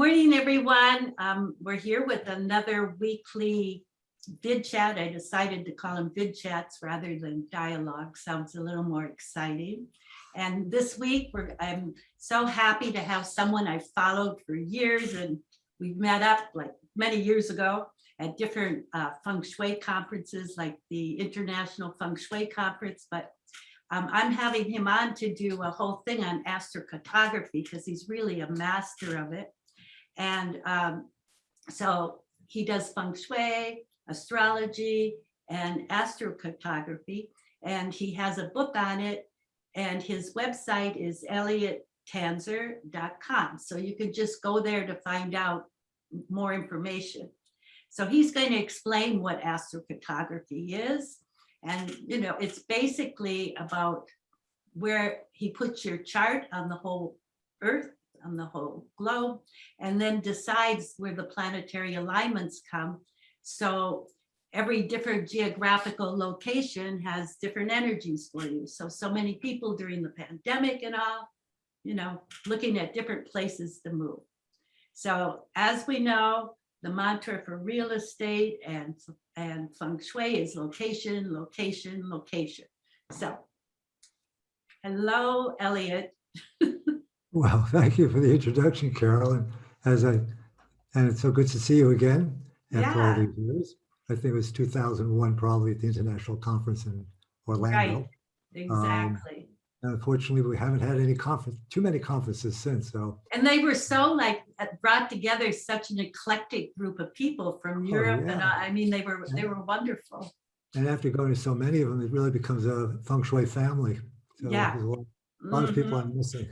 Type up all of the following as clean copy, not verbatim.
Morning, everyone. We're here with another weekly vid chat. I decided to call them vid chats rather than dialogue. Sounds a little more exciting. And this week, I'm so happy to have someone I've followed for years, and we've met up like many years ago at different Feng Shui conferences, like the International Feng Shui Conference. But I'm having him on to do a whole thing on astrocartography because he's really a master of it. And so he does Feng Shui, astrology, and astrocartography. And he has a book on it. And his website is elliotanzer.com. So you can just go there to find out more information. So he's going to explain what astrophotography is. And, you know, it's basically about where he puts your chart on the whole Earth, on the whole globe, and then decides where the planetary alignments come. So every different geographical location has different energies for you. So many people during the pandemic and all, you know, looking at different places to move. So as we know, the mantra for real estate and Feng Shui is location, location, location. So, hello, Elliot. Well, thank you for the introduction, Carol. And it's so good to see you again after all these years. I think it was 2001, probably at the International Conference in Orlando. Right, exactly. And unfortunately, we haven't had too many conferences since. And they were so brought together such an eclectic group of people from Europe, and I mean they were wonderful. And after going to so many of them, it really becomes a Feng Shui family. So there's a lot of people I'm missing.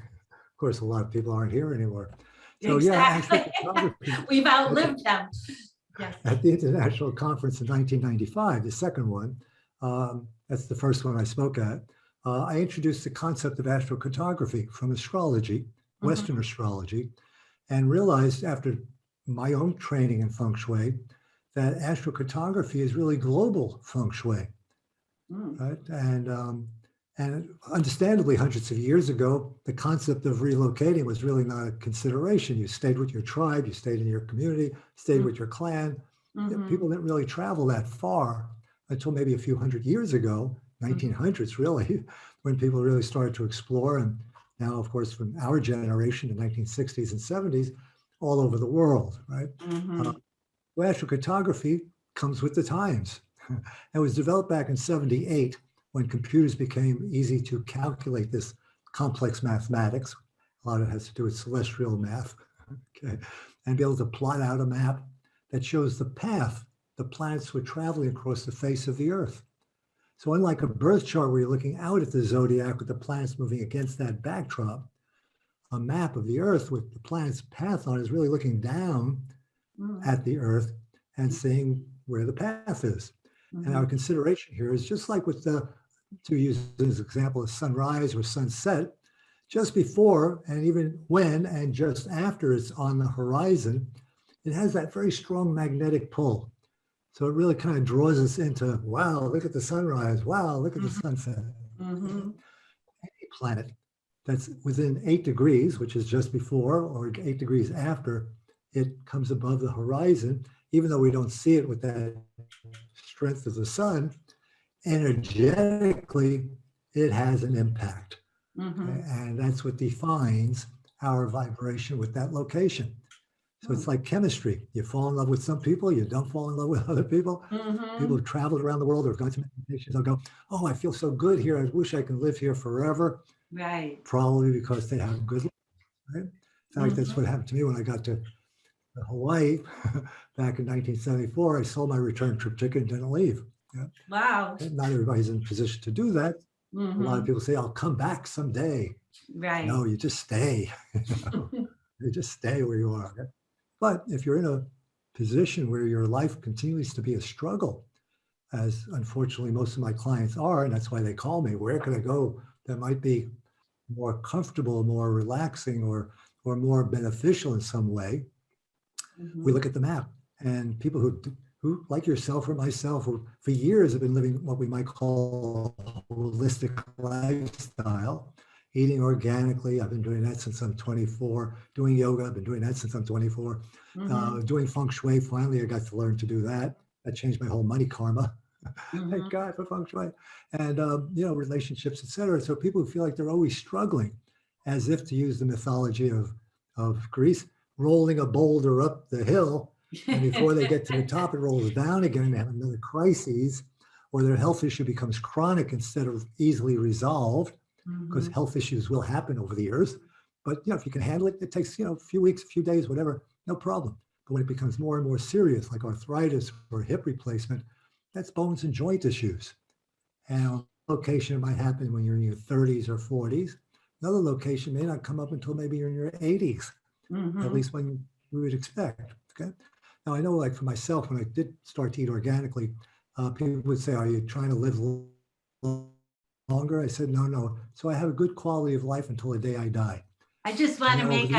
Of course, a lot of people aren't here anymore. So exactly. We've outlived them. Yes. At the International Conference in 1995, the second one, that's the first one I spoke at, I introduced the concept of astrocartography from astrology, Western astrology, and realized after my own training in Feng Shui that astrocartography is really global Feng Shui. Right? And understandably, hundreds of years ago, the concept of relocating was really not a consideration. You stayed with your tribe, you stayed in your community, stayed with your clan. People didn't really travel that far until maybe a few hundred years ago, 1900s really, when people really started to explore. And now, of course, from our generation, the 1960s and 70s, all over the world, right? Astrocartography comes with the times. It was developed back in 78 when computers became easy to calculate this complex mathematics. A lot of it has to do with celestial math, okay? And be able to plot out a map that shows the path the planets were traveling across the face of the Earth. So unlike a birth chart where you're looking out at the zodiac with the planets moving against that backdrop, a map of the Earth with the planet's path on is really looking down at the Earth and seeing where the path is. And our consideration here is just like with to use as an example, a sunrise or sunset, just before and even when and just after it's on the horizon, it has that very strong magnetic pull. So it really kind of draws us into, wow, look at the sunrise. Wow, look at the sunset. Any planet that's within 8 degrees, which is just before or 8 degrees after it comes above the horizon, even though we don't see it with that strength of the sun, energetically, it has an impact. And that's what defines our vibration with that location. So it's like chemistry. You fall in love with some people, you don't fall in love with other people. People who've traveled around the world or have gone to meditations, they'll go, oh, I feel so good here. I wish I could live here forever. Right. Probably because they have good life, right? In fact, that's what happened to me when I got to Hawaii back in 1974. I sold my return trip ticket and didn't leave. Wow. Not everybody's in a position to do that. A lot of people say, I'll come back someday. Right. No, you just stay. You just stay where you are. But if you're in a position where your life continues to be a struggle, as unfortunately most of my clients are, and that's why they call me, where can I go that might be more comfortable, more relaxing, or more beneficial in some way? We look at the map, and people who like yourself or myself, who for years have been living what we might call a holistic lifestyle, eating organically. I've been doing that since I'm 24. Doing yoga, I've been doing that since I'm 24. Doing Feng Shui, finally I got to learn to do that. That changed my whole money karma. Thank God for Feng Shui. And, you know, relationships, etc. So people feel like they're always struggling, as if, to use the mythology of Greece, rolling a boulder up the hill, and before they get to the top, it rolls down again and they have another crisis, or their health issue becomes chronic instead of easily resolved, because health issues will happen over the years. But, you know, if you can handle it, it takes, you know, a few weeks, a few days, whatever, no problem. But when it becomes more and more serious, like arthritis or hip replacement, that's bones and joint issues. And a location might happen when you're in your 30s or 40s. Another location may not come up until maybe you're in your 80s, at least when we would expect. Okay. Now, I know, like for myself, when I did start to eat organically, people would say, "Are you trying to live longer?" I said, no. So I have a good quality of life until the day I die. I just want to make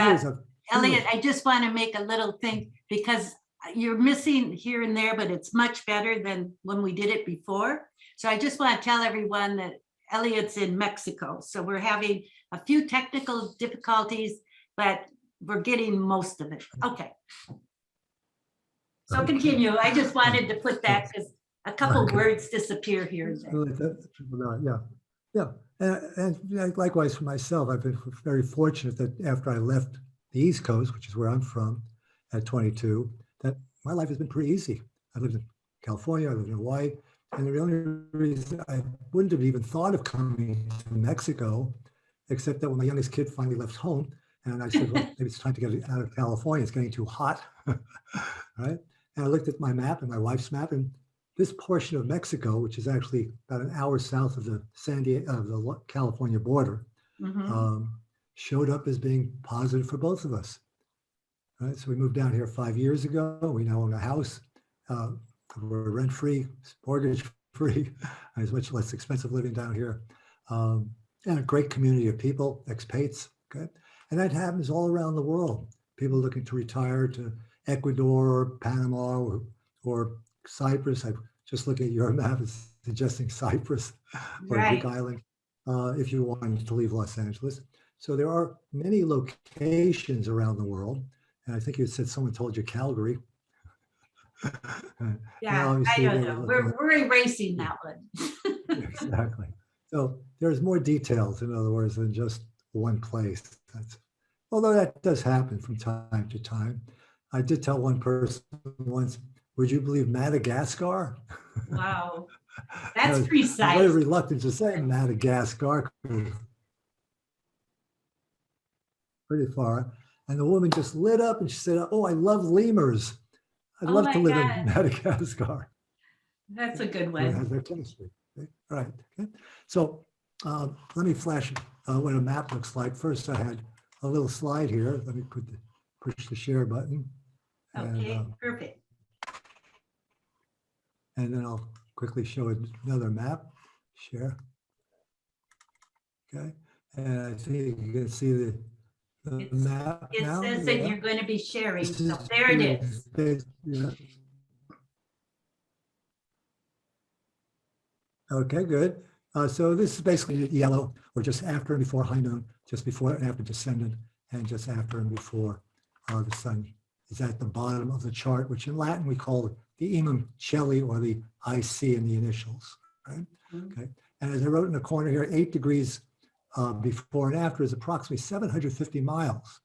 Elliot, I just want to make a little thing, because you're missing here and there, but it's much better than when we did it before. So I just want to tell everyone that Elliot's in Mexico. So we're having a few technical difficulties, but we're getting most of it. Okay. So continue. I just wanted to put that, because a couple words disappear here and there. Yeah. And likewise for myself, I've been very fortunate that after I left the East Coast, which is where I'm from, at 22, that my life has been pretty easy. I lived in California, I lived in Hawaii, and the only reason I wouldn't have even thought of coming to Mexico, except that when my youngest kid finally left home, and I said, well, maybe it's time to get out of California, it's getting too hot, right? And I looked at my map and my wife's map, and this portion of Mexico, which is actually about an hour south of the California border, showed up as being positive for both of us. Right? So we moved down here 5 years ago. We now own a house. We're rent-free, mortgage-free. It's much less expensive living down here. And a great community of people, expats. Okay? And that happens all around the world. People looking to retire to Ecuador or Panama or Cyprus. I'm just looking at your map, it's suggesting Cyprus or Greek island, if you wanted to leave Los Angeles. So there are many locations around the world. And I think you said someone told you Calgary. Yeah, I don't know. We're erasing that one. Exactly. So there's more details, in other words, than just one place. Although that does happen from time to time. I did tell one person once, would you believe Madagascar? Wow, that's precise. I'm very reluctant to say Madagascar, pretty far. And the woman just lit up and she said, oh, I love lemurs. I'd love to live in Madagascar. That's a good one. It has their chemistry. Okay? All right. Okay. So let me flash what a map looks like. First, I had a little slide here. Let me push the share button. Okay, and, perfect. And then I'll quickly show another map. Share. Okay. And I think you can see the map now. It says that you're going to be sharing. So there it is. Yeah. Okay, good. So this is basically yellow, or just after and before high noon, just before and after descendant, and just after and before the sun is at the bottom of the chart, which in Latin we call the Imum Celli, or the IC in the initials. Right? Okay. And as I wrote in the corner here, 8 degrees before and after is approximately 750 miles.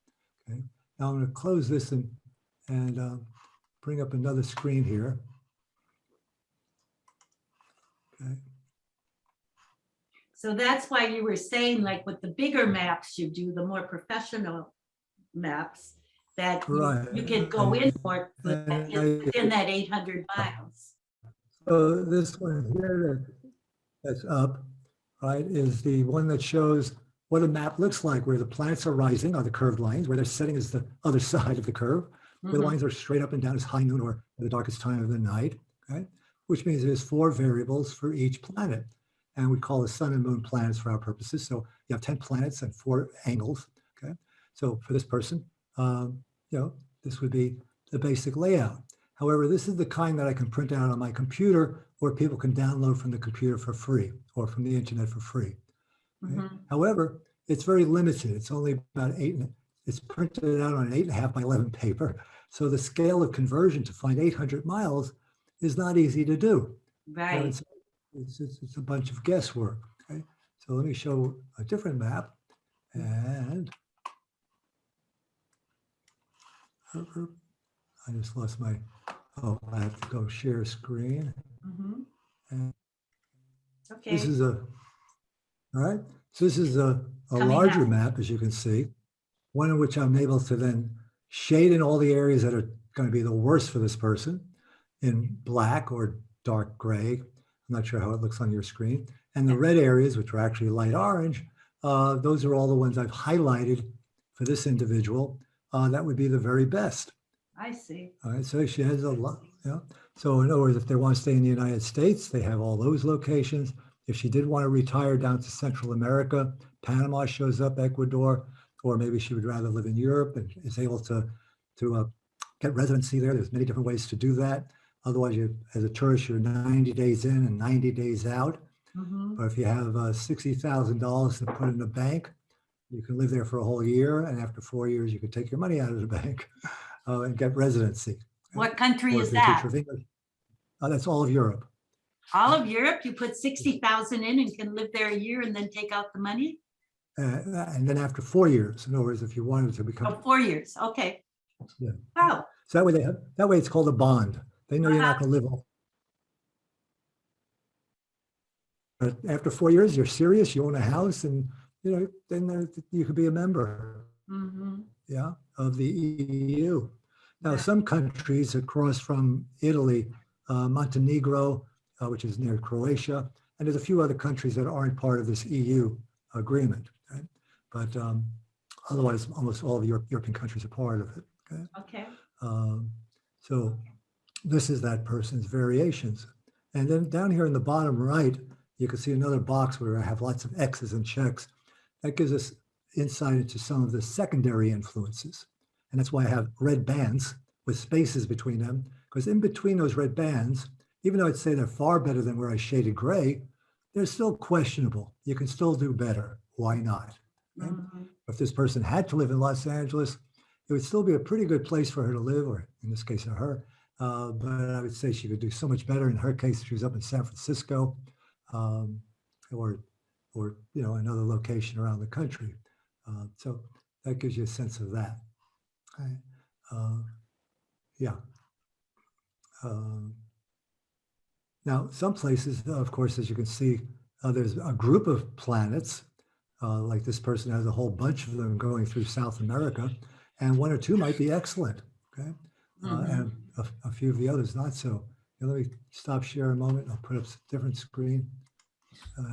Okay. Now I'm going to close this and bring up another screen here. Okay. So that's why you were saying, like with the bigger maps you do, the more professional maps, that you can go in more within that 800 miles. So this one here that's up, right, is the one that shows what a map looks like, where the planets are rising are the curved lines, where they're setting is the other side of the curve, where the lines are straight up and down is high noon or the darkest time of the night, okay? Which means there's 4 variables for each planet. And we call the sun and moon planets for our purposes. So you have 10 planets and 4 angles, okay? So for this person, you know, this would be the basic layout. However, this is the kind that I can print out on my computer, or people can download from the computer for free, or from the internet for free. Okay? However, it's very limited. It's only about it's printed out on an 8.5 by 11 paper. So the scale of conversion to find 800 miles is not easy to do. Right. It's a bunch of guesswork. Okay? So let me show a different map. And I just lost my, oh, I have to go share screen. And Okay. this is all right. So this is a Coming larger up. map, as you can see, one in which I'm able to then shade in all the areas that are going to be the worst for this person in black or dark gray. I'm not sure how it looks on your screen. And the red areas, which are actually light orange, those are all the ones I've highlighted for this individual. That would be the very best. I see. All right, so she has a lot. Yeah. So in other words, if they want to stay in the United States, they have all those locations. If she did want to retire down to Central America, Panama shows up, Ecuador, or maybe she would rather live in Europe and is able to get residency there. There's many different ways to do that. Otherwise, you, as a tourist, you're 90 days in and 90 days out. But if you have $60,000 to put in the bank, you can live there for a whole year. And after 4 years, you can take your money out of the bank and get residency. What country Or is if you're a that? teacher of English, that's all of Europe. All of Europe? You put 60,000 in and can live there a year and then take out the money? And then after 4 years, in other words, if you wanted to become, Oh, 4 years. Okay. yeah. Oh, So that way it's called a bond. They know you're not going to live all. But after 4 years, you're serious, you own a house, and then you could be a member, yeah, of the EU. Now, yeah. some countries across from Italy, Montenegro, which is near Croatia, and there's a few other countries that aren't part of this EU agreement, right? But otherwise, almost all of European countries are part of it. Okay. Okay. So this is that person's variations. And then down here in the bottom right, you can see another box where I have lots of X's and checks. That gives us insight into some of the secondary influences. And that's why I have red bands with spaces between them, because in between those red bands, even though I'd say they're far better than where I shaded gray, they're still questionable. You can still do better. Why not? Right? If this person had to live in Los Angeles, it would still be a pretty good place for her to live, or in this case, her. But I would say she could do so much better. In her case, she was up in San Francisco, or another location around the country. So that gives you a sense of that. Okay. Yeah. Now, some places, of course, as you can see, there's a group of planets, like this person has a whole bunch of them going through South America, and one or two might be excellent, okay? And a few of the others not so. Now, let me stop share a moment. I'll put up a different screen.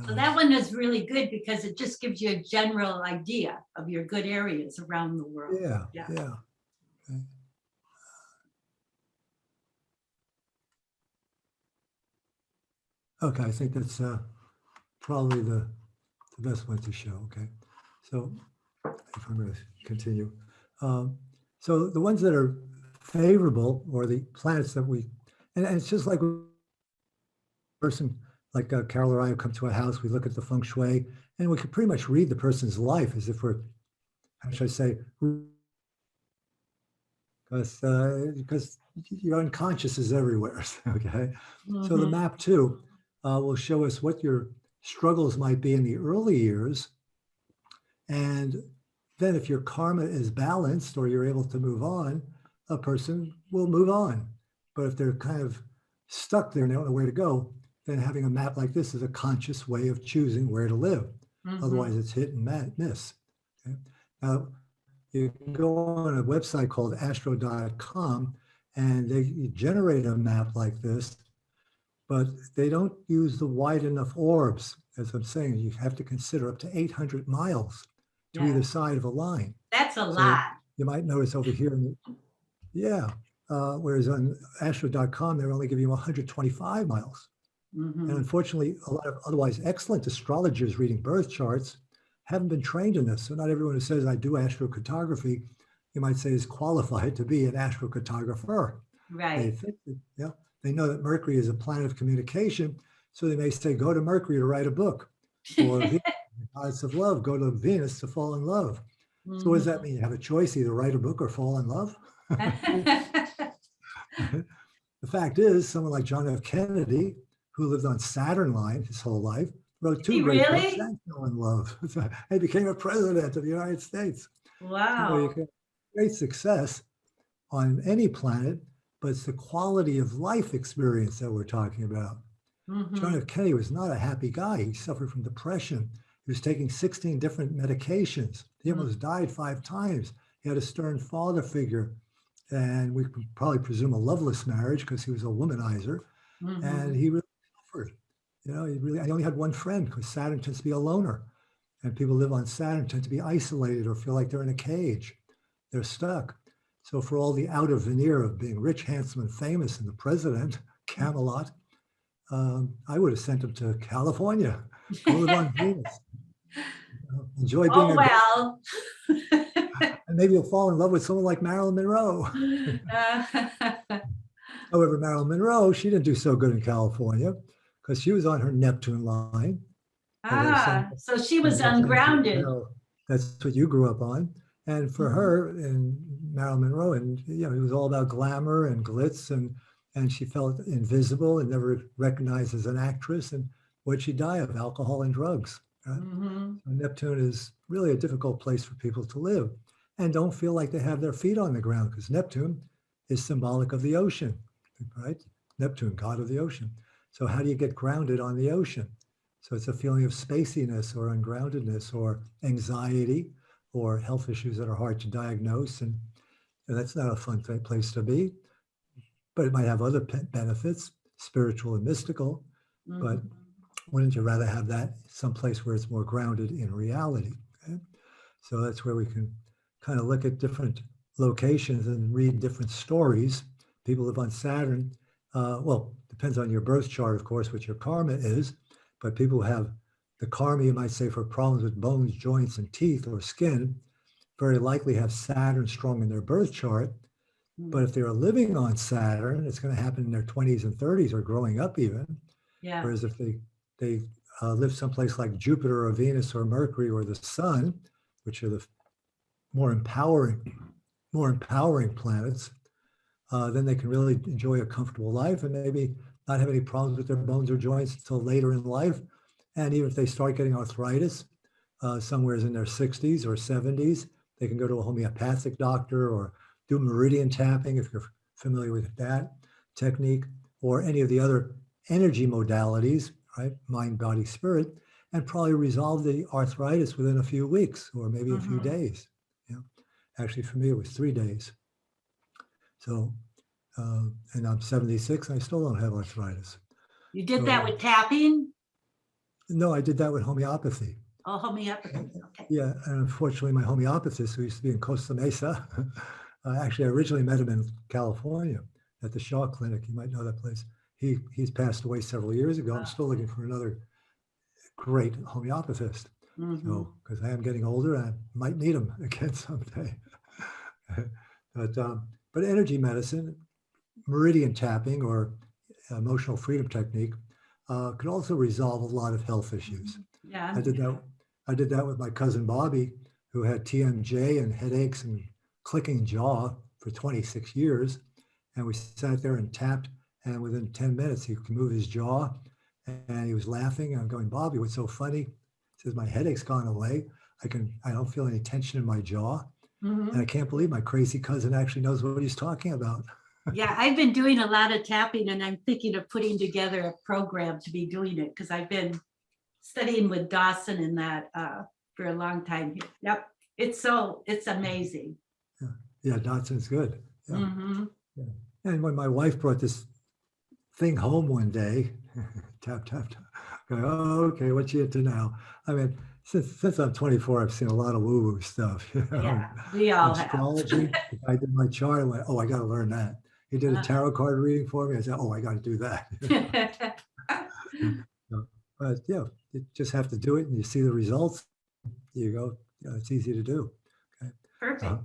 So that one is really good because it just gives you a general idea of your good areas around the world. Yeah. Okay, I think that's probably the best one to show. Okay, so if I'm going to continue. So the ones that are favorable, or the planets that and it's just like a person like Carol or I come to a house, we look at the Feng Shui, and we could pretty much read the person's life as if we're, how should I say, because your unconscious is everywhere, okay? So the map too will show us what your struggles might be in the early years. And then if your karma is balanced or you're able to move on, a person will move on. But if they're kind of stuck there and they don't know where to go, then having a map like this is a conscious way of choosing where to live. Otherwise, it's hit and miss. Okay? Now, you can go on a website called astro.com and they generate a map like this, but they don't use the wide enough orbs. As I'm saying, you have to consider up to 800 miles to either side of a line. That's a lot. You might notice over here, whereas on astro.com, they're only giving you 125 miles. And unfortunately, a lot of otherwise excellent astrologers reading birth charts haven't been trained in this. So not everyone who says, I do astrocartography, you might say is qualified to be an astrocartographer. Right. They think that, they know that Mercury is a planet of communication. So they may say, go to Mercury to write a book, or The goddess of love, go to Venus to fall in love. So what does that mean? You have a choice, either write a book or fall in love? The fact is, someone like John F. Kennedy, who lived on Saturn line his whole life, wrote two great books and fell in love. He became a president of the United States. Wow. So you can have great success on any planet, but it's the quality of life experience that we're talking about. John F. Kennedy was not a happy guy. He suffered from depression. He was taking 16 different medications. He almost died 5 times. He had a stern father figure, and we can probably presume a loveless marriage because he was a womanizer. And he really suffered. You know, I only had one friend because Saturn tends to be a loner. And people live on Saturn tend to be isolated or feel like they're in a cage. They're stuck. So for all the outer veneer of being rich, handsome, and famous and the president, Camelot, I would have sent him to California. Go live on Venus. Enjoy being well. And maybe you'll fall in love with someone like Marilyn Monroe. However, Marilyn Monroe, she didn't do so good in California because she was on her Neptune line. So she was ungrounded. That's what you grew up on. And for her and Marilyn Monroe, and you know, it was all about glamour and glitz, and she felt invisible and never recognized as an actress. And what'd she die of? Alcohol and drugs. Right? So Neptune is really a difficult place for people to live and don't feel like they have their feet on the ground because Neptune is symbolic of the ocean, right? Neptune, god of the ocean. So how do you get grounded on the ocean? So it's a feeling of spaciness or ungroundedness or anxiety or health issues that are hard to diagnose. And that's not a fun place to be, but it might have other benefits, spiritual and mystical. But wouldn't you rather have that someplace where it's more grounded in reality? Okay? So that's where we can kind of look at different locations and read different stories. People live on Saturn. Well, depends on your birth chart, of course, what your karma is. But people who have the karma, you might say, for problems with bones, joints, and teeth or skin, very likely have Saturn strong in their birth chart. But if they're living on Saturn, it's going to happen in their 20s and 30s or growing up even. Yeah. Whereas if they live someplace like Jupiter or Venus or Mercury or the Sun, which are the more empowering planets, then they can really enjoy a comfortable life and maybe not have any problems with their bones or joints until later in life. And even if they start getting arthritis, somewhere in their 60s or 70s, they can go to a homeopathic doctor or do meridian tapping, if you're familiar with that technique, or any of the other energy modalities, right? Mind, body, spirit, and probably resolve the arthritis within a few weeks or maybe a few days. You know? Actually, for me, it was 3 days. So, and I'm 76, and I still don't have arthritis. You did that with tapping? No, I did that with homeopathy. Oh, homeopathy. Okay. Yeah, and unfortunately, my homeopathist, who used to be in Costa Mesa, actually, I originally met him in California at the Shaw Clinic. You might know that place. He's passed away several years ago. I'm still looking for another great homeopathist. So, because I am getting older, I might need him again someday. But energy medicine, meridian tapping, or emotional freedom technique could also resolve a lot of health issues. Yeah, I did that with my cousin Bobby, who had TMJ and headaches and clicking jaw for 26 years. And we sat there and tapped, and within 10 minutes, he could move his jaw, and he was laughing. And I'm going, Bobby, what's so funny? He says, my headache's gone away. I don't feel any tension in my jaw. And I can't believe my crazy cousin actually knows what he's talking about. Yeah, I've been doing a lot of tapping, and I'm thinking of putting together a program to be doing it because I've been studying with Dawson and that for a long time. Yep, it's amazing. Yeah, Dotson's good. Yeah. Yeah. And when my wife brought this thing home one day, tap, tap, tap, going, oh, okay, what you into now? I mean, since I'm 24, I've seen a lot of woo-woo stuff. You know? Yeah, we all have. Astrology, I did my chart, I went, oh, I got to learn that. He did a tarot card reading for me. I said, oh, I got to do that. But yeah, you just have to do it and you see the results. You go, yeah, it's easy to do. Okay. Perfect.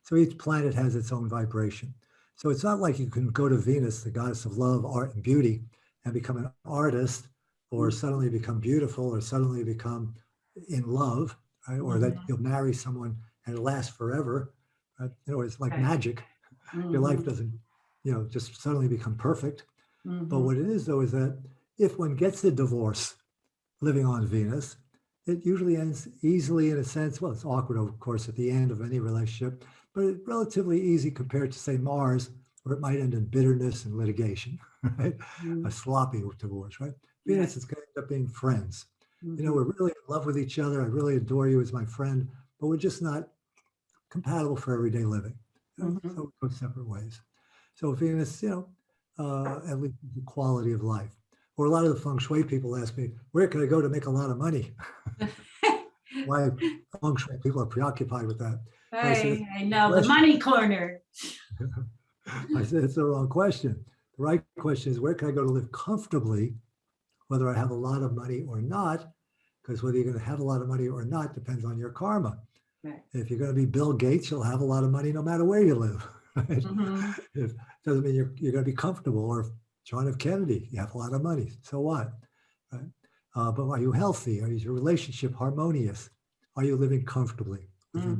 So each planet has its own vibration. So it's not like you can go to Venus, the goddess of love, art, and beauty, and become an artist or suddenly become beautiful, or suddenly become in love, right? Or that you'll marry someone and it lasts forever. Right? You know, it's like Right. magic. Your life doesn't, you know, just suddenly become perfect. But what it is, though, is that if one gets a divorce living on Venus, it usually ends easily in a sense. Well, it's awkward, of course, at the end of any relationship, but it's relatively easy compared to, say, Mars, where it might end in bitterness and litigation, right? A sloppy divorce, right? Venus is going to end up being friends. You know, we're really in love with each other. I really adore you as my friend, but we're just not compatible for everyday living. So we go separate ways. So Venus, you know, at least the quality of life. Or a lot of the Feng Shui people ask me, where can I go to make a lot of money? Why Feng Shui people are preoccupied with that. I know, the money corner. I said, it's the wrong question. The right question is, where can I go to live comfortably, whether I have a lot of money or not? Because whether you're going to have a lot of money or not depends on your karma. Right. If you're going to be Bill Gates, you'll have a lot of money no matter where you live. Right? It doesn't mean you're going to be comfortable. Or John F. Kennedy, you have a lot of money. So what? Right? But are you healthy? Is your relationship harmonious? Are you living comfortably? So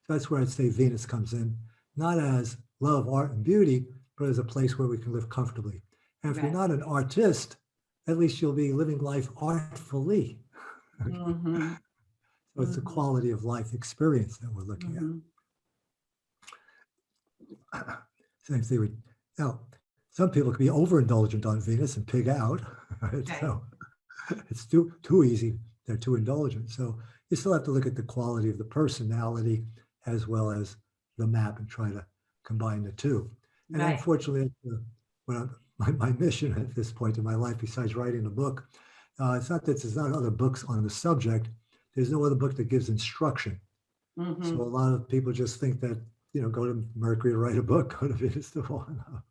that's where I'd say Venus comes in, not as love, art, and beauty, but as a place where we can live comfortably. And if you're not an artist, at least you'll be living life artfully. So it's the quality of life experience that we're looking at. Same thing with, now, some people can be overindulgent on Venus and pig out. Right? So it's too easy. They're too indulgent. So you still have to look at the quality of the personality as well as the map and try to combine the two. And unfortunately, my mission at this point in my life, besides writing a book, it's not that there's not other books on the subject. There's no other book that gives instruction. So a lot of people just think that, you know, go to Mercury to write a book, go to Venus to fall in love,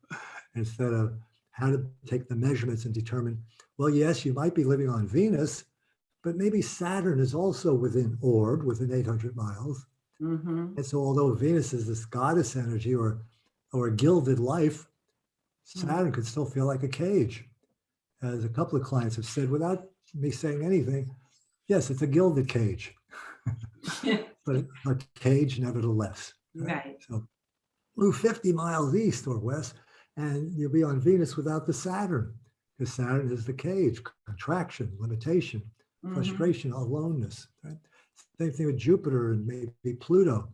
instead of how to take the measurements and determine, well, yes, you might be living on Venus, but maybe Saturn is also within 800 miles. And so although Venus is this goddess energy or a gilded life, Saturn could still feel like a cage. As a couple of clients have said, without me saying anything, yes, it's a gilded cage, but a cage nevertheless. Right? So move 50 miles east or west, and you'll be on Venus without the Saturn, because Saturn is the cage, contraction, limitation, frustration, aloneness. Right? Same thing with Jupiter and maybe Pluto.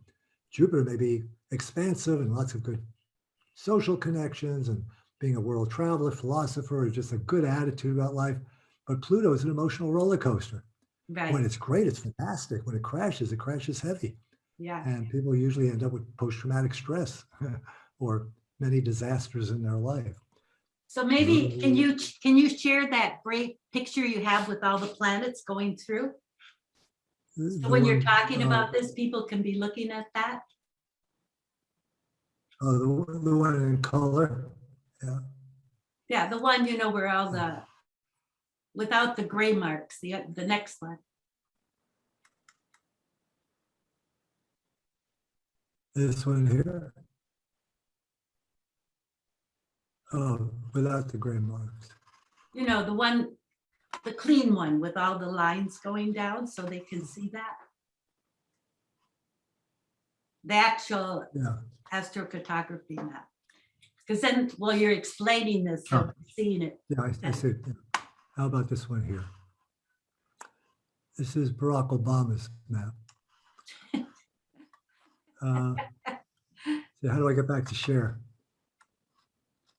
Jupiter may be expansive and lots of good social connections and being a world traveler, philosopher, or just a good attitude about life. But Pluto is an emotional roller coaster. When it's great, it's fantastic. When it crashes heavy. And people usually end up with post-traumatic stress or many disasters in their life. So maybe can you share that great picture you have with all the planets going through? So when you're talking about this, people can be looking at that. Oh, the one in color. Yeah. Yeah, the one, you know, where all the, without the gray marks, the next one. This one here. Oh, without the gray marks. You know, the one, the clean one with all the lines going down so they can see that. The actual astrocartography map. Because then, well, you're explaining this, so seeing it. Yeah, I see. How about this one here? This is Barack Obama's map. So how do I get back to share?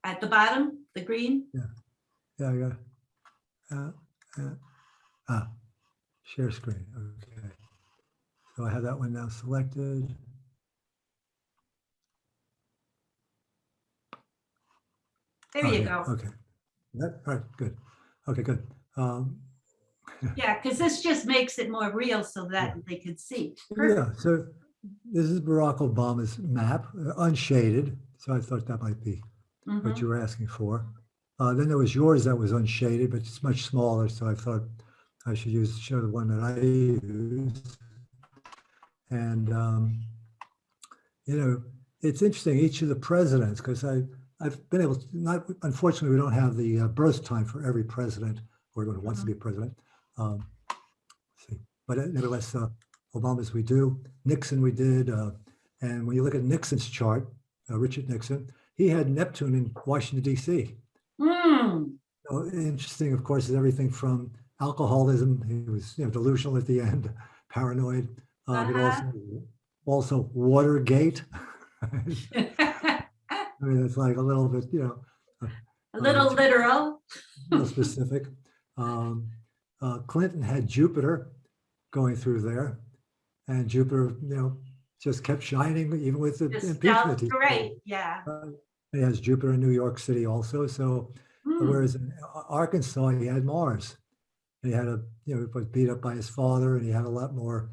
At the bottom, the green? Yeah, share screen. Okay. So I have that one now selected. There you go. Okay. All right, good. Okay, good. Yeah, because this just makes it more real so that they can see. Yeah, so this is Barack Obama's map, unshaded. So I thought that might be what you were asking for. Then there was yours that was unshaded, but it's much smaller. So I thought I should show the one that I use. And, you know, it's interesting, each of the presidents, because I've been able to, unfortunately, we don't have the birth time for every president or anyone who wants to be president. See. But nevertheless, Obama's we do, Nixon we did, and when you look at Nixon's chart, Richard Nixon, he had Neptune in Washington, D.C. Mm. So interesting, of course, is everything from alcoholism. He was delusional at the end, paranoid, but also Watergate. I mean, it's like a little bit, A little literal. real specific. Clinton had Jupiter going through there, and Jupiter, just kept shining even with the Just impeachment. sounds great. Yeah. He has Jupiter in New York City also. So, whereas in Arkansas, he had Mars. He had was beat up by his father, and he had a lot more,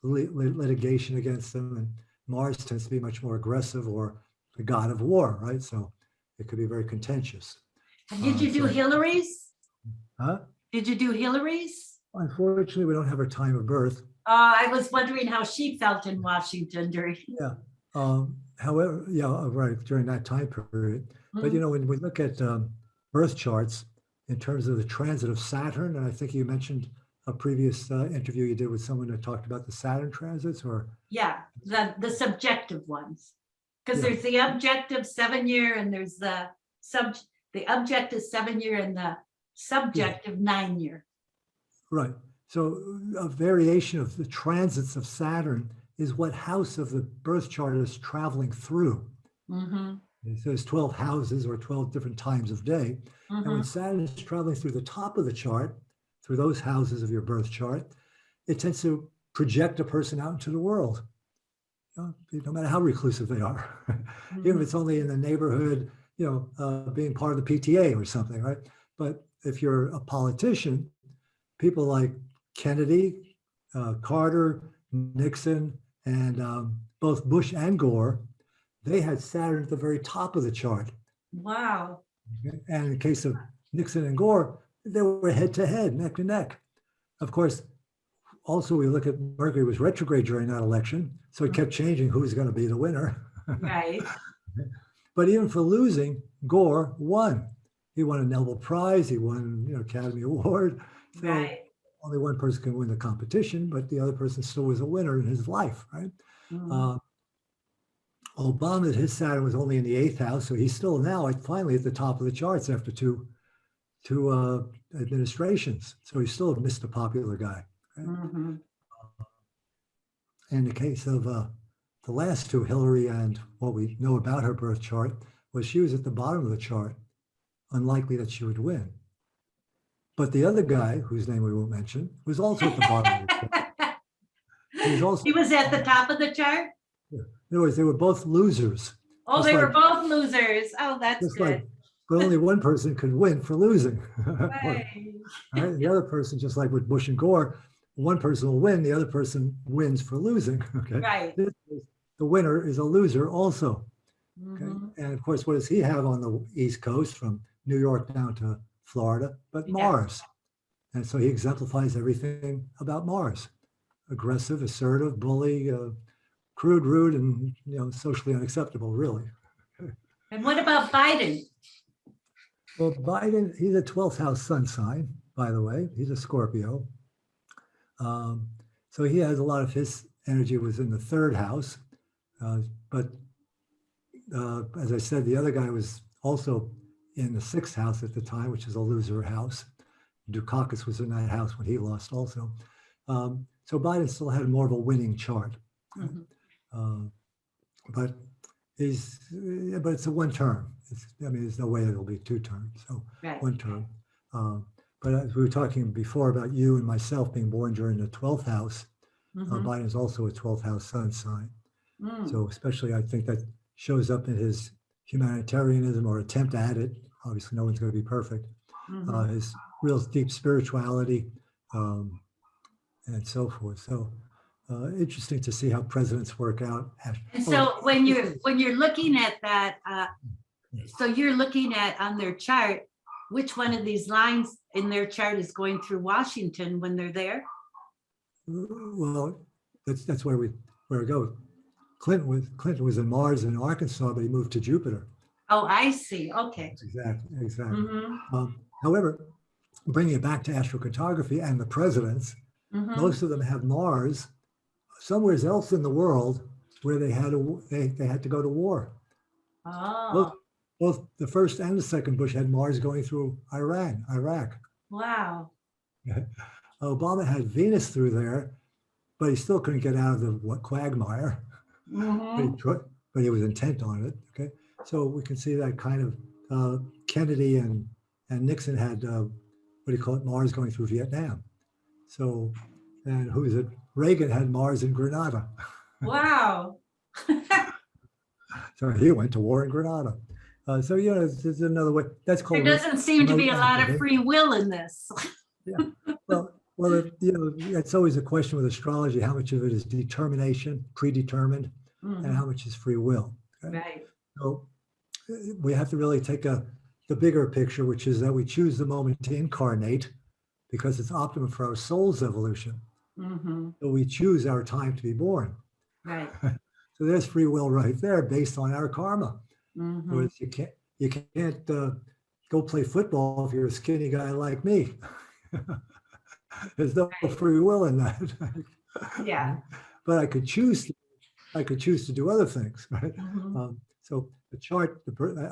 litigation against him. And Mars tends to be much more aggressive, or the god of war, right? So it could be very contentious. And did you do Hillary's? Huh? Did you do Hillary's? Unfortunately, we don't have her time of birth. I was wondering how she felt in Washington during. Yeah. However, right, during that time period. But, when we look at birth charts in terms of the transit of Saturn, and I think you mentioned a previous interview you did with someone that talked about the Saturn transits, or? Yeah, the subjective ones. Because there's the objective 7-year, and there's the objective 7-year and the subjective 9-year. Right. So a variation of the transits of Saturn is what house of the birth chart is traveling through. Mm-hmm. So there's 12 houses or 12 different times of day. And when Saturn is traveling through the top of the chart, through those houses of your birth chart, it tends to project a person out into the world. No matter how reclusive they are, even if it's only in the neighborhood, being part of the PTA or something, right? But if you're a politician, people like Kennedy, Carter, Nixon, and both Bush and Gore, they had Saturn at the very top of the chart. Wow. And in the case of Nixon and Gore, they were head to head, neck to neck. Of course, also we look at Mercury was retrograde during that election, so it kept changing who was going to be the winner. Right. But even for losing, Gore won. He won a Nobel Prize, he won Academy Award. So right. Only one person can win the competition, but the other person still was a winner in his life, right? Obama, his Saturn was only in the 8th house, so he's still now finally at the top of the charts after two administrations. So he's still a Mr. Popular guy. Right? In the case of the last two, Hillary, and what we know about her birth chart was she was at the bottom of the chart, unlikely that she would win. But the other guy, whose name we won't mention, was also at the bottom of the chart. He was at the top of the chart? Yeah. In other words, they were both losers. Oh, they were both losers. Oh, that's good. But only one person could win for losing. Right. Right? The other person, just like with Bush and Gore, one person will win, the other person wins for losing. Okay. Right. The winner is a loser also. Okay. And of course, what does he have on the East Coast from New York down to Florida? But Mars. And so he exemplifies everything about Mars. Aggressive, assertive, bully, crude, rude, and socially unacceptable, really. And what about Biden? Well, Biden, he's a 12th house sun sign, by the way. He's a Scorpio. So he has a lot of his energy was in the 3rd house. But as I said, the other guy was also in the 6th house at the time, which is a loser house. Dukakis was in that house when he lost also. So Biden still had more of a winning chart. But it's a one term. There's no way it'll be 2 terms. So one term. But as we were talking before about you and myself being born during the 12th house, Biden is also a 12th house sun sign. So especially I think that shows up in his humanitarianism or attempt at it. Obviously, no one's going to be perfect. His real deep spirituality and so forth. So interesting to see how presidents work out. And so when you're looking at that, so you're looking at on their chart, which one of these lines in their chart is going through Washington when they're there? Well, that's where we go. Clinton was in Mars in Arkansas, but he moved to Jupiter. Oh, I see. Okay. Exactly. However, bringing it back to astrocartography and the presidents, Mhm. most of them have Mars somewhere else in the world where they had to go to war. Both, Oh, both the first and the second Bush had Mars going through Iraq. wow. Obama had Venus through there, but he still couldn't get out of the quagmire. Mhm. But he was intent on it. Okay, so we can see that kind of Kennedy and Nixon had what do you call it, Mars going through Vietnam. So, and who is it? Reagan had Mars in Grenada. Wow. So he went to war in Grenada. So there's another way. That's There called doesn't seem to be a lot of activate. free will in this. Yeah. Well, it's always a question with astrology: how much of it is determination, predetermined, and how much is free will. Okay? Right. So we have to really take the bigger picture, which is that we choose the moment to incarnate because it's optimum for our soul's evolution. Mhm. So we choose our time to be born. Right. So there's free will right there based on our karma. Mhm. Whereas you can't go play football if you're a skinny guy like me. There's no free will in that. Yeah. But I could choose to do other things, right? Mhm. So the chart,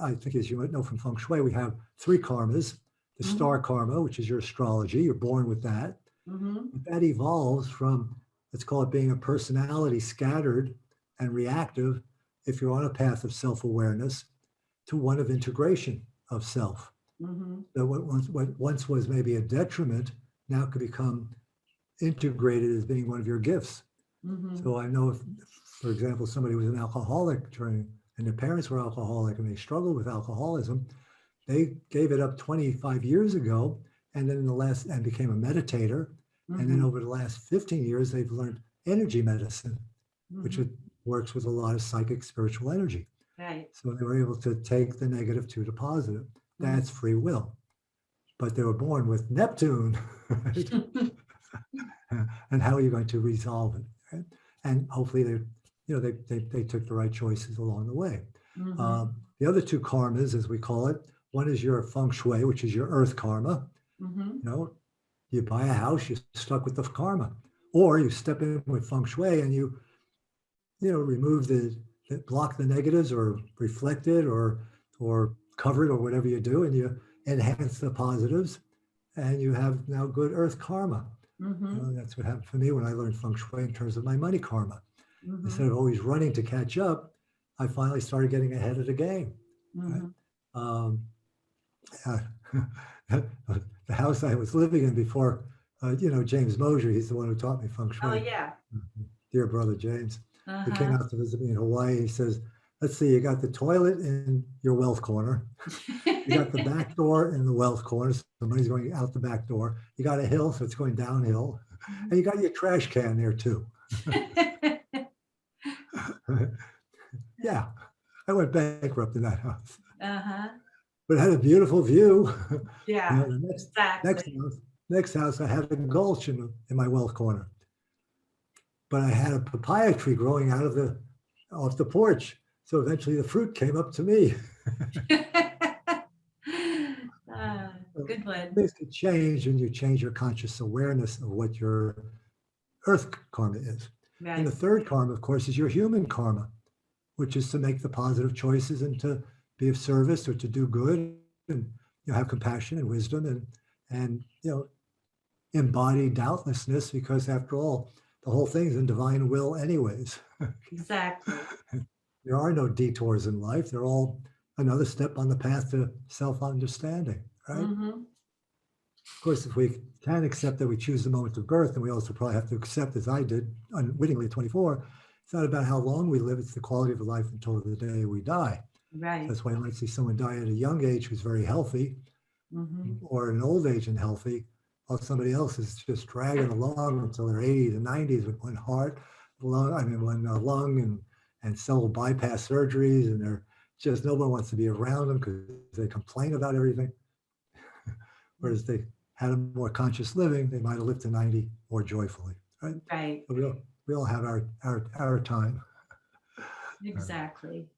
I think, as you might know from Feng Shui, we have three karmas: the star karma, which is your astrology, you're born with that. Mhm. But that evolves from, let's call it, being a personality scattered and reactive, if you're on a path of self-awareness, to one of integration of self. Mhm. So what once was maybe a detriment now could become integrated as being one of your gifts. Mhm. So I know if, for example, somebody was an alcoholic and their parents were alcoholic and they struggled with alcoholism, they gave it up 25 years ago, and then and became a meditator. And then Mhm. over the last 15 years, they've learned energy medicine, which Mhm. works with a lot of psychic spiritual energy. Right. So they were able to take the negative to the positive. Mhm. That's free will. But they were born with Neptune. Right? And how are you going to resolve it? Right? And hopefully they took the right choices along the way. Mhm. The other two karmas, as we call it, one is your Feng Shui, which is your earth karma. Mhm. You buy a house, you're stuck with the karma. Or you step in with Feng Shui and you remove block the negatives or reflect it or cover it or whatever you do, and you enhance the positives, and you have now good earth karma. Mhm. That's what happened for me when I learned Feng Shui in terms of my money karma. Instead Mhm. of always running to catch up, I finally started getting ahead of the game. Right? Mhm. Um, uh, the house I was living in before, James Mosier, he's the one who taught me Feng Oh Shui. yeah. Dear brother James, he came Uh-huh. out to visit me in Hawaii. He says, let's see, you got the toilet in your wealth corner. You got the back door in the wealth corner, so the money's going out the back door. You got a hill, so it's going downhill. And you got your trash can there too. Yeah, I went bankrupt in that house, Uh-huh. but it had a beautiful view. Yeah, The exactly. next house, I had a gulch in my wealth corner, but I had a papaya tree growing off the porch. So eventually the fruit came up to me. Ah, So good one. things could change when you change your conscious awareness of what your earth karma is. And the Right. third karma, of course, is your human karma, which is to make the positive choices and to be of service or to do good and have compassion and wisdom and embody doubtlessness, because after all, the whole thing is in divine will anyways. Exactly. There are no detours in life. They're all another step on the path to self-understanding, right? Mm-hmm. Of course, if we can accept that we choose the moment of birth, then we also probably have to accept, as I did unwittingly at 24, it's not about how long we live, it's the quality of life until the day we die. So Right. that's why I might see someone die at a young age who's very healthy, Mm-hmm. or an old age and healthy, while somebody else is just dragging along until their 80s and 90s with one heart, one lung and several bypass surgeries, and they're just, no one wants to be around them because they complain about everything. Whereas they had a more conscious living, they might have lived to 90 more joyfully, right? Right. So we all have our time. Exactly.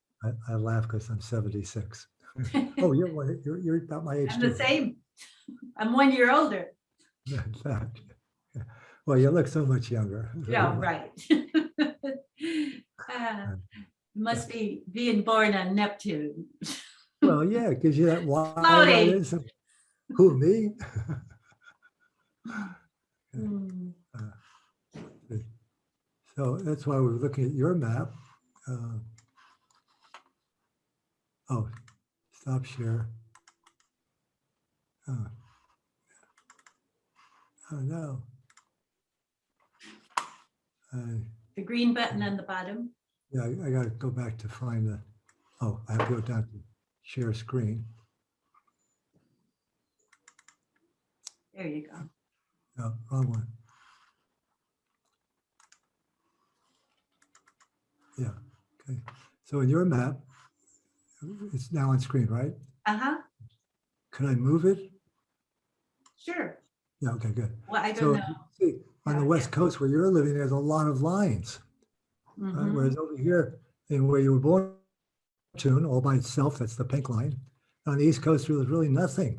I laugh because I'm 76. Oh, you're about my age I'm the too. same. I'm 1 year older. In fact, well, you look so much younger. Yeah, right. Must be being born on Neptune. Well, yeah, it gives you that wide Floating. eyes. Who, me? Hmm. So that's why we're looking at your map. Oh, stop share. Oh, no. The green button on the bottom. Yeah, I got to go back to find the, oh, I have to go down to share screen. There you go. No, wrong one. Yeah, okay. So in your map, it's now on screen, right? Uh-huh. Can I move it? Sure. Yeah, okay, good. Well, I So don't know. see, on the West Coast where you're living, there's a lot of lines. Mhm. Whereas over here, in where you were born, Neptune all by itself, that's the pink line. On the East Coast, there was really nothing.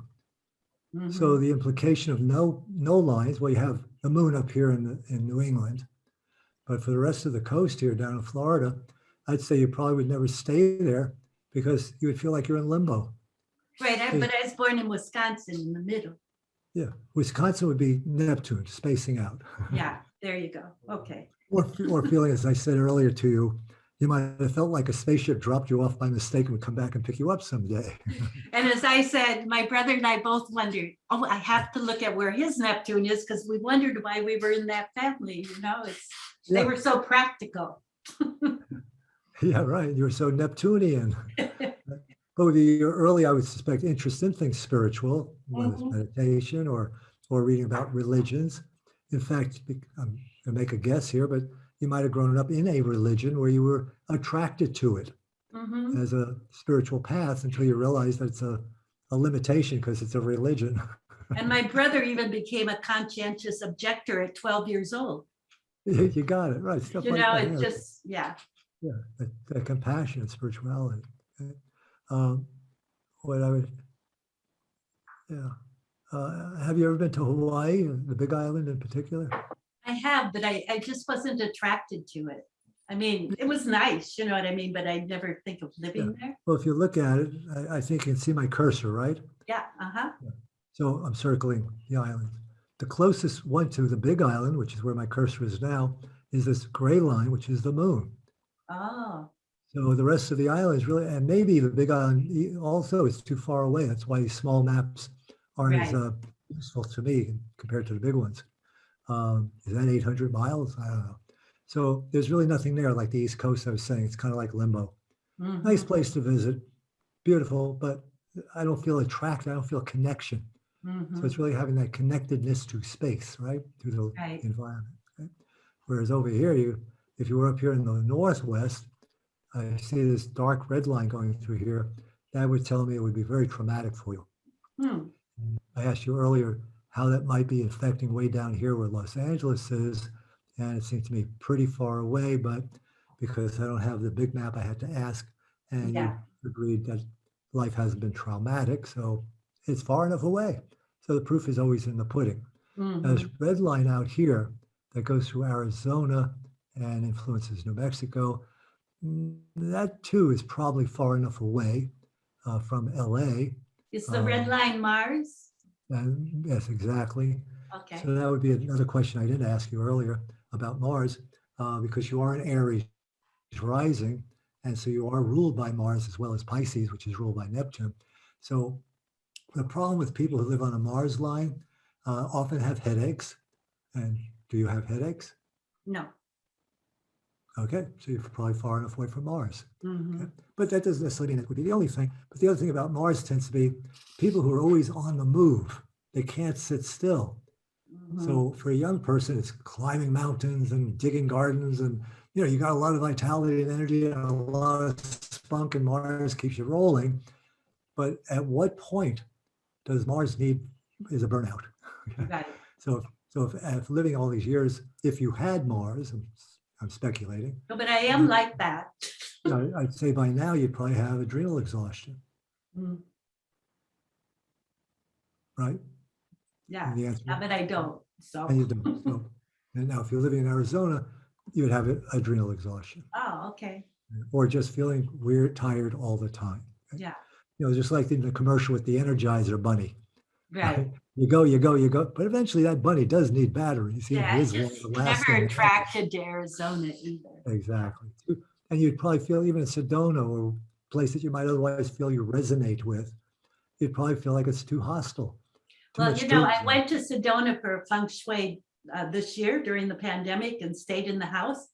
So Mhm. the implication of no lines, well, you have the moon up here in New England, but for the rest of the coast here down in Florida, I'd say you probably would never stay there because you would feel like you're in limbo. Right, but I was born in Wisconsin in the middle. Yeah, Wisconsin would be Neptune, spacing out. Yeah, there you go. Okay. Or feeling, as I said earlier to you, you might have felt like a spaceship dropped you off by mistake and would come back and pick you up someday. And as I said, my brother and I both wondered, oh, I have to look at where his Neptune is because we wondered why we were in that family. They Yeah. were so practical. Yeah, right. You're so Neptunian. But with your early, I would suspect, interest in things spiritual, whether it's meditation or reading about religions. In fact, I'm going to make a guess here, but you might have grown up in a religion where you were attracted to it as a spiritual path until you realize that it's a limitation because it's a religion. And my brother even became a conscientious objector at 12 years old. You got it, right. Stuff like that. It's just, yeah. Yeah, that compassion and spirituality. Okay. What I would, yeah. Have you ever been to Hawaii, the Big Island in particular? I have, but I just wasn't attracted to it. I mean, it was nice, you know what I mean? But I'd never think of living there. Well, if you look at it, I think you can see my cursor, right? Yeah, uh-huh. Yeah. So I'm circling the island. The closest one to the Big Island, which is where my cursor is now, is this gray line, which is the moon. Oh. So the rest of the island is really, and maybe the Big Island also is too far away. That's why these small maps aren't as useful to me compared to the big ones. Is that 800 miles? I don't know. So there's really nothing there like the East Coast, I was saying. It's kind of like limbo. Nice place to visit, beautiful, but I don't feel attracted. I don't feel connection. So it's really having that connectedness to space, right? Through the environment. Okay? Whereas over here, if you were up here in the Northwest, I see this dark red line going through here. That would tell me it would be very traumatic for you. I asked you earlier how that might be affecting way down here where Los Angeles is. And it seemed to me pretty far away, but because I don't have the big map, I had to ask. And you agreed that life hasn't been traumatic. So it's far enough away. So the proof is always in the pudding. Now, this red line out here that goes through Arizona and influences New Mexico, that too is probably far enough away from LA. Is the red line Mars? And yes, exactly. Okay. So that would be another question I didn't ask you earlier about Mars, because you are an Aries rising, and so you are ruled by Mars as well as Pisces, which is ruled by Neptune. So the problem with people who live on a Mars line often have headaches. And do you have headaches? No. Okay, so you're probably far enough away from Mars. Okay? But that doesn't necessarily mean it would be the only thing. But the other thing about Mars tends to be people who are always on the move. They can't sit still. So for a young person, it's climbing mountains and digging gardens, and you got a lot of vitality and energy and a lot of spunk, and Mars keeps you rolling. But at what point does Mars is a burnout? Right. So if living all these years, if you had Mars, I'm speculating. No, but I am like that. I'd say by now you'd probably have adrenal exhaustion. right? Yeah, And the answer, yeah, but I don't, and you so. don't. So, and now if you're living in Arizona, you would have adrenal exhaustion Oh, okay, or just feeling weird, tired all the time. Right? yeah, Just like in the commercial with the Energizer bunny, right. right? You go, you go, you go. But eventually that bunny does need batteries. Yeah, His I longer just never lasting. attracted to Arizona either. Exactly. And you'd probably feel even in Sedona or a place that you might otherwise feel you resonate with, you'd probably feel like it's too hostile, too Well, much I trees. went to Sedona for Feng Shui this year during the pandemic and stayed in the house.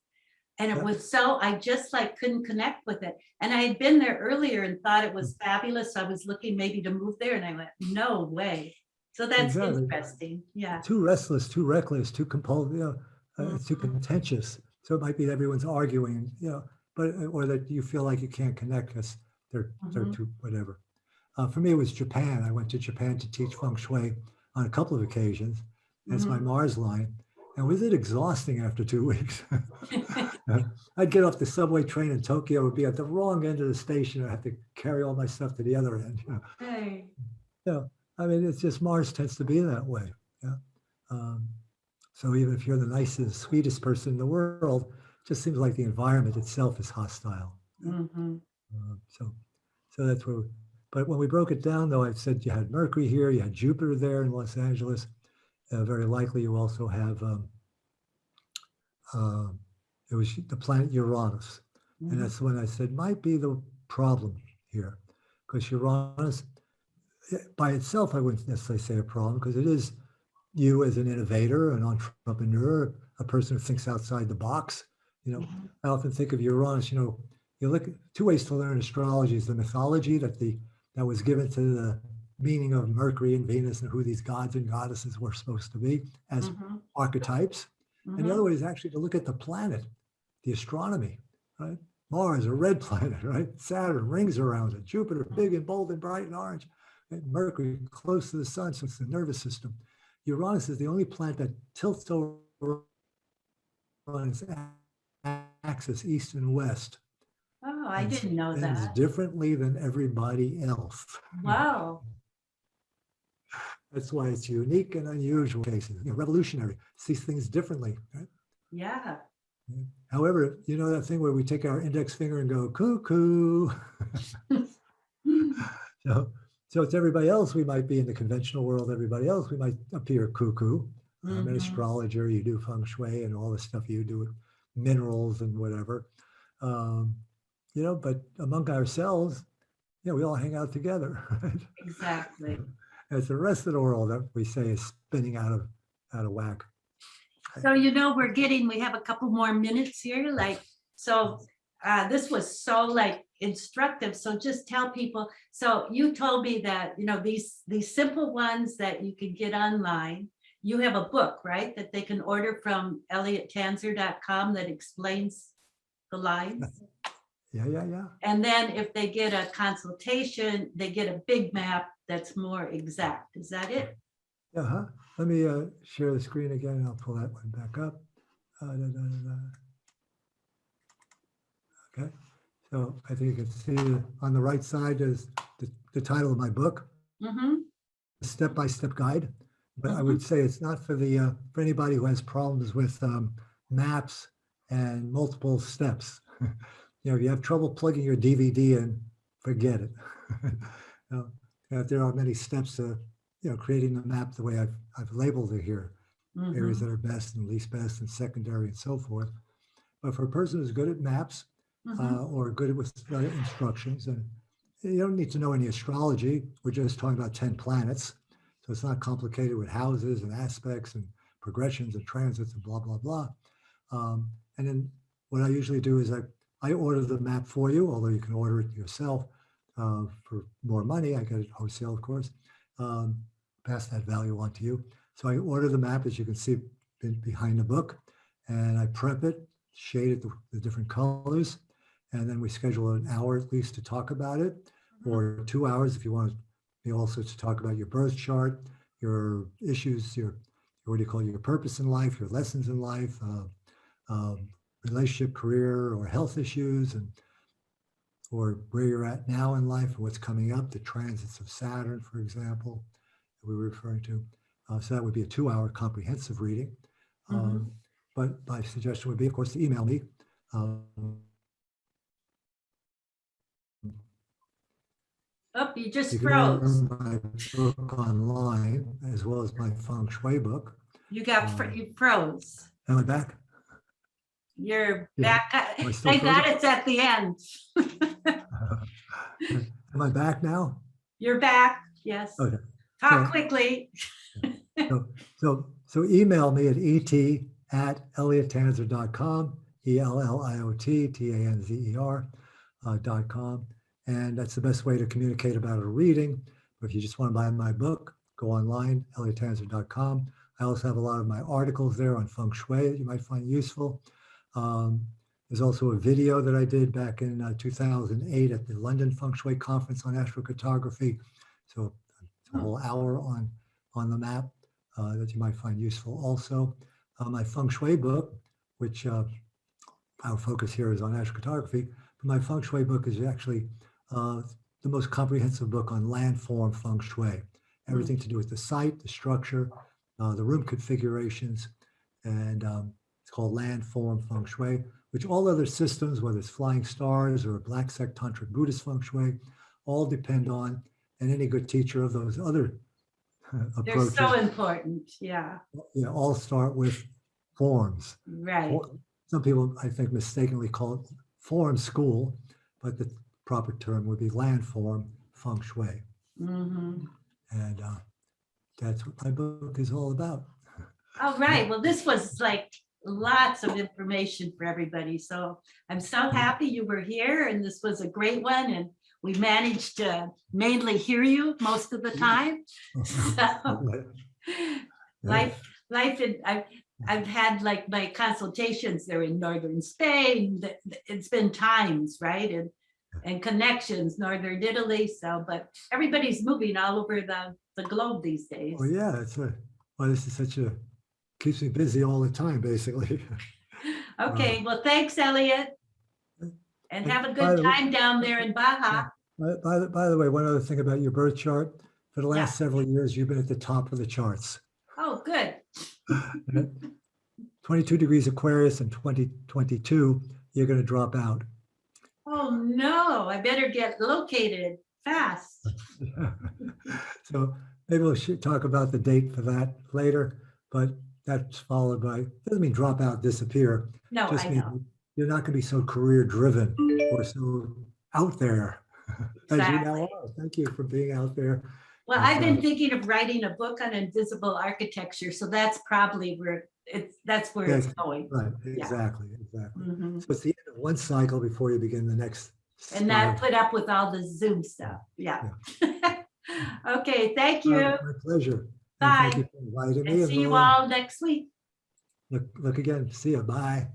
And it Yeah. was so, I just like couldn't connect with it. And I had been there earlier and thought it was fabulous. I was looking maybe to move there and I went, no way. So that's Exactly. interesting. Yeah. Too restless, too reckless, too compulsive, it's too Mhm. contentious. So it might be that everyone's arguing, but or that you feel like you can't connect because they're Mhm. too whatever. For me, it was Japan. I went to Japan to teach feng shui on a couple of occasions. That's my Mhm. Mars line. And was it exhausting after 2 weeks? I'd get off the subway train in Tokyo, would be at the wrong end of the station. I have to carry all my stuff to the other end. Hey. Yeah, I mean, it's just Mars tends to be that way. Yeah. Um, so even if you're the nicest, sweetest person in the world, it just seems like the environment itself is hostile. Mhm. So, so that's where. But when we broke it down, though, I said you had Mercury here, you had Jupiter there in Los Angeles. Very likely, you also have uh, it was the planet Uranus, and Mhm. that's when I said might be the problem here, because Uranus by itself, I wouldn't necessarily say a problem because it is you as an innovator, an entrepreneur, a person who thinks outside the box. Mhm. I often think of Uranus. You look at two ways to learn astrology: is the mythology that was given to the meaning of Mercury and Venus and who these gods and goddesses were supposed to be as Mhm. archetypes, and the other Mhm. way is actually to look at the planet, the astronomy, right? Mars, a red planet, right? Saturn, rings around it. Jupiter, big and bold and bright and orange. And Mercury, close to the sun, so it's the nervous system. Uranus is the only planet that tilts over on its axis, east and west, Oh, I and didn't know spins that. differently than everybody else. Wow. That's why it's unique and unusual cases, revolutionary, sees things differently. Right? Yeah. However, that thing where we take our index finger and go cuckoo. so, so it's everybody else. We might be in the conventional world. Everybody else, we might appear cuckoo. I'm an Mhm. astrologer. You do feng shui and all the stuff you do with minerals and whatever. Um, but among ourselves, we all hang out together. Right? Exactly. As the rest of the world that we say is spinning out of whack. So, we have a couple more minutes here, this was so like instructive. So just tell people, so you told me that, these simple ones that you can get online, you have a book, right? That they can order from elliotanzer.com that explains the lines. Yeah. And then if they get a consultation, they get a big map that's more exact. Is that it? Uh-huh. Let me share the screen again and I'll pull that one back up. Okay. So I think you can see on the right side is the title of my book, Mm-hmm. Step-by-Step Guide. But I Mm-hmm. would say it's not for anybody who has problems with maps and multiple steps. If you have trouble plugging your DVD in, forget it. There are many steps to creating the map the way I've labeled it here, areas Mm-hmm. that are best and least best and secondary and so forth. But for a person who's good at maps Mm-hmm. or good with instructions, and you don't need to know any astrology. We're just talking about 10 planets. So it's not complicated with houses and aspects and progressions and transits and blah, blah, blah. And then what I usually do is I order the map for you, although you can order it yourself for more money. I get it wholesale, of course. Pass that value on to you. So I order the map, as you can see behind the book, and I prep it, shade it the different colors, and then we schedule an hour at least to talk about it, or 2 hours if you want me also to talk about your birth chart, your issues, your what do you call it, your purpose in life, your lessons in life, relationship, career, or health issues, and or where you're at now in life, or what's coming up, the transits of Saturn, for example, that we were referring to. So that would be a 2-hour comprehensive reading. But my suggestion would be, of course, to email me. Oh, you just You can froze. order my book online as well as my Feng Shui book. You got, you froze. Am I back? You're Yeah. back. Am I still Thank God frozen? it's at the end. Am I back now? You're back, yes. Okay. Talk So- quickly. So email me at et@elliotanzer.com, ELLIOTTANZER.com. And that's the best way to communicate about a reading. But if you just want to buy my book, go online, elliotanzer.com. I also have a lot of my articles there on Feng Shui that you might find useful. There's also a video that I did back in 2008 at the London Feng Shui conference on astrocartography. So it's a whole hour on the map that you might find useful also. My Feng Shui book, which our focus here is on astrocartography, but my Feng Shui book is actually the most comprehensive book on landform Feng Shui. Everything to do with the site, the structure, the room configurations, and it's called Landform Feng Shui, which all other systems, whether it's flying stars or Black Sect Tantric Buddhist Feng Shui, all depend on, and any good teacher of those other They're approaches, so important, yeah, all start with forms. right. Some people, I think, mistakenly call it form school, but the proper term would be landform Feng Shui. Mhm. And that's what my book is all about. All right, well, this was like lots of information for everybody. So I'm so happy you were here, and this was a great one. And we managed to mainly hear you most of the time. So life, I've had like my consultations, they're in northern Spain. It's been times, right? And connections, northern Italy. So, but everybody's moving all over the globe these days. Oh yeah, well, this is such a, keeps me busy all the time, basically. Okay, well, thanks, Elliot. And have a By good the way- time down there in Baja. By the way, one other thing about your birth chart, for the last Yeah. several years, you've been at the top of the charts. Oh, good. 22 degrees Aquarius in 2022, you're going to drop out. Oh, no, I better get located fast. So maybe we'll talk about the date for that later, but that's followed by, doesn't mean drop out, disappear. No, Just I means know. you're not going to be so career driven or so out there as you now Exactly. are. Thank you for being out there. Well, And, I've been thinking of writing a book on invisible architecture, so that's probably where that's where it's going. Right, Yeah. exactly. Mhm. So it's the end of one cycle before you begin the next. And not put up with all the Zoom stuff. Yeah. Okay, thank you. My pleasure. And Bye. thank you for inviting me. And see you all next week. Look again. See you. Bye.